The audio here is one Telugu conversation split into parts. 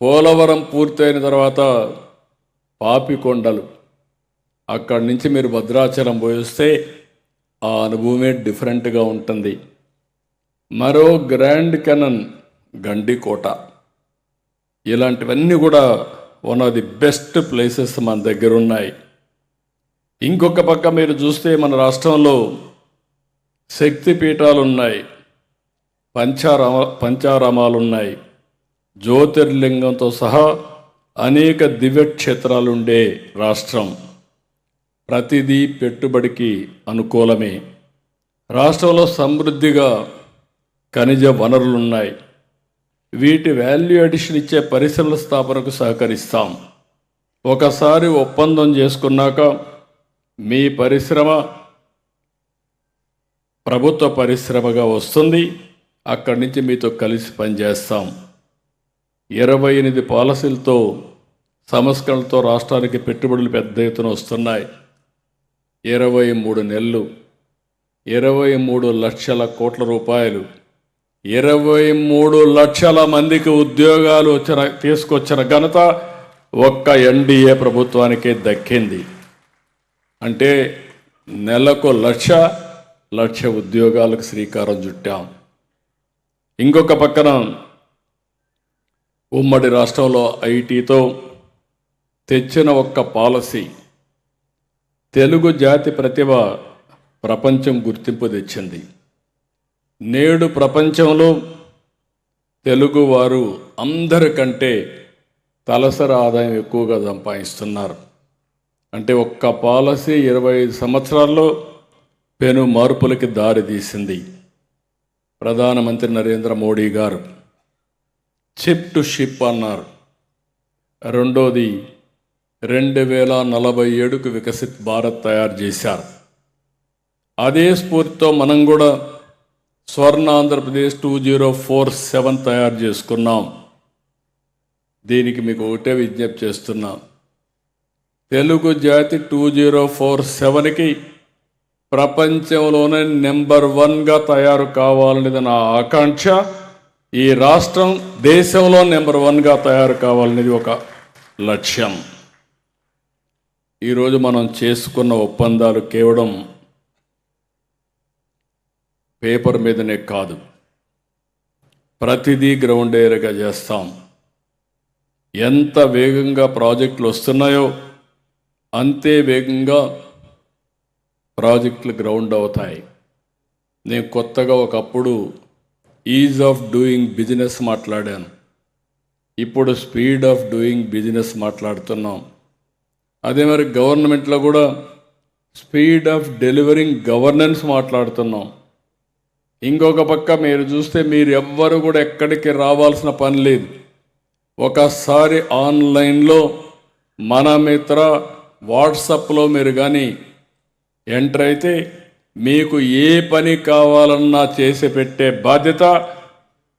పోలవరం పూర్తయిన తర్వాత పాపికొండలు, అక్కడి నుంచి మీరు భద్రాచలం పోయిస్తే ఆ అనుభవమే డిఫరెంట్గా ఉంటుంది. మరో గ్రాండ్ కెనన్ గండికోట, ఇలాంటివన్నీ కూడా one of the best places మన దగ్గర ఉన్నాయి. ఇంకొక పక్క మీరు చూస్తే మన రాష్ట్రంలో శక్తిపీఠాలు ఉన్నాయి, పంచారామాలు ఉన్నాయి, జ్యోతిర్లింగంతో సహా అనేక దివ్యక్షేత్రాలు ఉండే రాష్ట్రం. ప్రతిదీ పెట్టుబడికి అనుకూలమే. రాష్ట్రంలో సమృద్ధిగా ఖనిజ వనరులున్నాయి. వీటి వాల్యూ అడిషన్ ఇచ్చే పరిశ్రమల స్థాపనకు సహకరిస్తాం. ఒకసారి ఒప్పందం చేసుకున్నాక మీ పరిశ్రమ ప్రభుత్వ పరిశ్రమగా వస్తుంది. అక్కడి నుంచి మీతో కలిసి పనిచేస్తాం. 28 పాలసీలతో సంస్కరణలతో రాష్ట్రానికి పెట్టుబడులు పెద్ద ఎత్తున వస్తున్నాయి. 23 నెలలు 23 లక్షల కోట్ల రూపాయలు, 23 లక్షల మందికి ఉద్యోగాలు తీసుకొచ్చిన ఘనత ఒక్క ఎన్డీఏ ప్రభుత్వానికే దక్కింది. అంటే నెలకు లక్ష ఉద్యోగాలకు శ్రీకారం చుట్టాం. ఇంకొక పక్కన ఉమ్మడి రాష్ట్రంలో ఐటీతో తెచ్చిన ఒక్క పాలసీ తెలుగు జాతి ప్రతిభ ప్రపంచం గుర్తింపు తెచ్చింది. నేడు ప్రపంచంలో తెలుగువారు అందరికంటే తలసరి ఆదాయం ఎక్కువగా సంపాదిస్తున్నారు. అంటే ఒక్క పాలసీ 25 సంవత్సరాల్లో పెను మార్పులకి దారి తీసింది. ప్రధానమంత్రి నరేంద్ర మోడీ గారు చిప్ టు షిప్ అన్నారు. రెండోది 2047కు వికసిత్ భారత్ తయారు చేశారు. అదే స్ఫూర్తితో మనం కూడా స్వర్ణ ఆంధ్రప్రదేశ్ 2047 తయారు చేసుకున్నాం. దీనికి మీకు ఒకటే విజ్ఞప్తి చేస్తున్నాం. తెలుగు జాతి 2047కి ప్రపంచంలోనే నెంబర్ 1గా తయారు కావాలనేది నా ఆకాంక్ష. ఈ రాష్ట్రం దేశంలో నెంబర్ 1గా తయారు కావాలనేది ఒక లక్ష్యం. ఈరోజు మనం చేసుకున్న ఒప్పందాలు కేవలం పేపర్ మీదనే కాదు, ప్రతిదీ గ్రౌండ్ ఏరియాగా చేస్తాం. ఎంత వేగంగా ప్రాజెక్టులు వస్తున్నాయో అంతే వేగంగా ప్రాజెక్టులు గ్రౌండ్ అవుతాయి. నేను కొత్తగా ఒకప్పుడు ఈజ్ ఆఫ్ డూయింగ్ బిజినెస్ మాట్లాడాను. ఇప్పుడు స్పీడ్ ఆఫ్ డూయింగ్ బిజినెస్ మాట్లాడుతున్నాం. అదే మరి గవర్నమెంట్లో కూడా స్పీడ్ ఆఫ్ డెలివరింగ్ గవర్నెన్స్ మాట్లాడుతున్నాం. ఇంకొక పక్క మీరు చూస్తే మీరు ఎవ్వరు కూడా ఎక్కడికి రావాల్సిన పని లేదు. ఒకసారి ఆన్లైన్లో మన మిత్ర వాట్సాప్లో మీరు కానీ ఎంటర్ అయితే మీకు ఏ పని కావాలన్నా చేసి పెట్టే బాధ్యత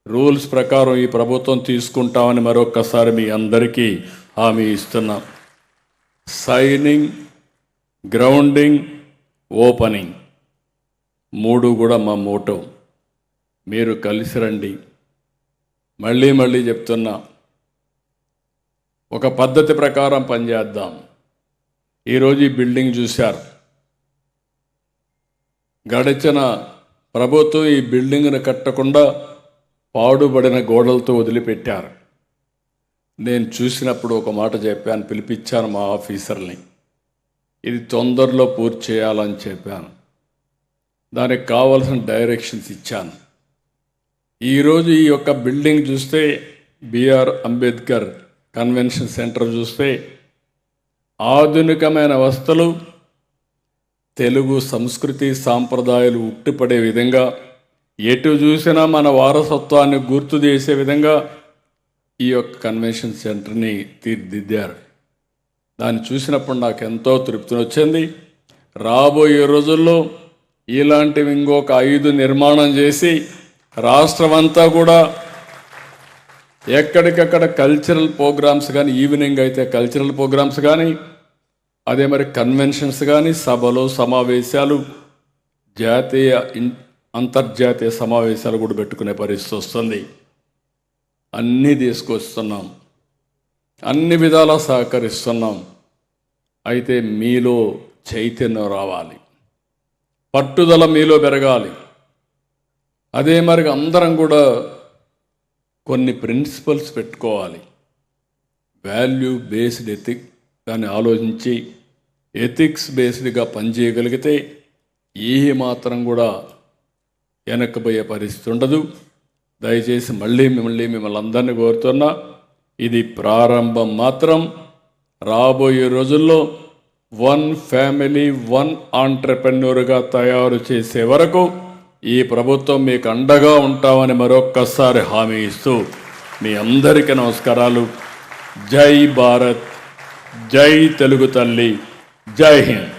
రూల్స్ ప్రకారం ఈ ప్రభుత్వం తీసుకుంటామని మరొకసారి మీ అందరికీ హామీ ఇస్తున్నాం. సైనింగ్, గ్రౌండింగ్, ఓపెనింగ్ 3 కూడా మా మోటో. మీరు కలిసి రండి. మళ్ళీ చెప్తున్నా, ఒక పద్ధతి ప్రకారం పనిచేద్దాం. ఈరోజు ఈ బిల్డింగ్ చూశారు. గడిచిన ప్రభుత్వం ఈ బిల్డింగ్ను కట్టకుండా పాడుబడిన గోడలతో వదిలిపెట్టారు. నేను చూసినప్పుడు ఒక మాట చెప్పాను, పిలిపించాను మా ఆఫీసర్ని. ఇది తొందరలో పూర్తి చేయాలని చెప్పాను. దానికి కావాల్సిన డైరెక్షన్స్ ఇచ్చాను. ఈరోజు ఈ యొక్క బిల్డింగ్ చూస్తే, బిఆర్ అంబేద్కర్ కన్వెన్షన్ సెంటర్ చూస్తే ఆధునికమైన వసతులు, తెలుగు సంస్కృతి సాంప్రదాయాలు ఉట్టిపడే విధంగా, ఎటు చూసినా మన వారసత్వాన్ని గుర్తు చేసే విధంగా ఈ యొక్క కన్వెన్షన్ సెంటర్ని తీర్చిదిద్దారు. దాన్ని చూసినప్పుడు నాకు ఎంతో తృప్తిని వచ్చింది. రాబోయే రోజుల్లో ఇలాంటివి ఇంకొక 5 నిర్మాణం చేసి రాష్ట్రమంతా కూడా ఎక్కడికక్కడ కల్చరల్ ప్రోగ్రామ్స్ కానీ, ఈవినింగ్ అయితే కల్చరల్ ప్రోగ్రామ్స్ కానీ, అదే మరి కన్వెన్షన్స్ కానీ, సభలు, సమావేశాలు, జాతీయ అంతర్జాతీయ సమావేశాలు కూడా పెట్టుకునే పరిస్థితి వస్తుంది. అన్నీ తీసుకొస్తున్నాం, అన్ని విధాలా సహకరిస్తున్నాం. అయితే మీలో చైతన్యం రావాలి, పట్టుదల మీలో పెరగాలి. అదే మరి అందరం కూడా కొన్ని ప్రిన్సిపల్స్ పెట్టుకోవాలి. వాల్యూ బేస్డ్ ఎథిక్ దాన్ని ఆలోచించి ఎథిక్స్ బేస్డ్గా పనిచేయగలిగితే ఏ మాత్రం కూడా వెనక్కిపోయే పరిస్థితి ఉండదు. దయచేసి మళ్ళీ మిమ్మల్ని అందరినీ కోరుతున్నా, ఇది ప్రారంభం మాత్రం. రాబోయే రోజుల్లో 1 ఫ్యామిలీ 1 ఆంటర్‌ప్రెన్యూర్గా తయారు చేసే వరకు ఈ ప్రభుత్వం మీకు అండగా ఉంటామని మరొక్కసారి హామీ ఇస్తూ మీ అందరికీ నమస్కారాలు. జై భారత్, జై తెలుగు తల్లి, జై హింద్.